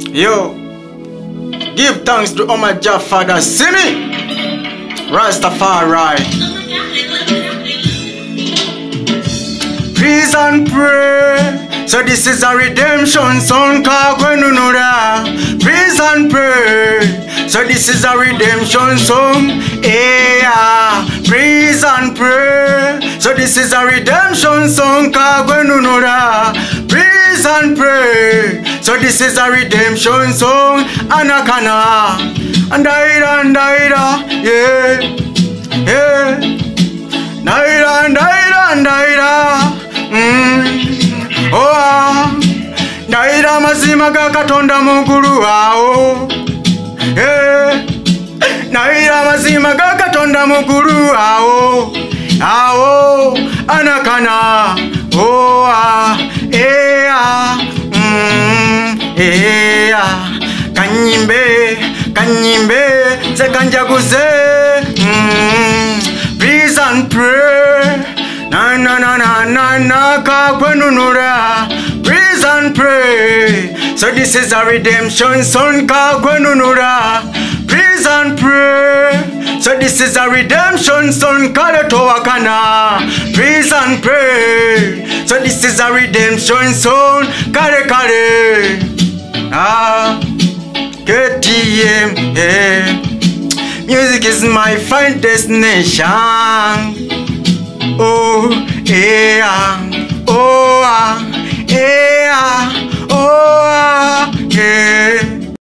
Yo, give thanks to my Jah Father. See me, Rastafari. Praise and pray. So this is a redemption song. Praise and pray. So this is a redemption song. Yeah. Praise and pray. So this is a redemption song. Praise and pray. So this is a redemption song. Anakana. And Daira. Yeah. Yeah. Daira. Oh, Daira mazima ga Katonda mugulu wao. Daira mazima ga Katonda mugulu wao. Ao anakana. Oh Kanyimbe sekanjaguze. Please and pray. Na kakwenunura. Praise and pray. So this is a redemption song. Kakwenunura. Praise and pray. So this is a redemption song. Kaletowakana. Praise and pray. So this is a redemption song. Kare. KTM. Music is my fine destination. Oh yeah, oh yeah, oh yeah.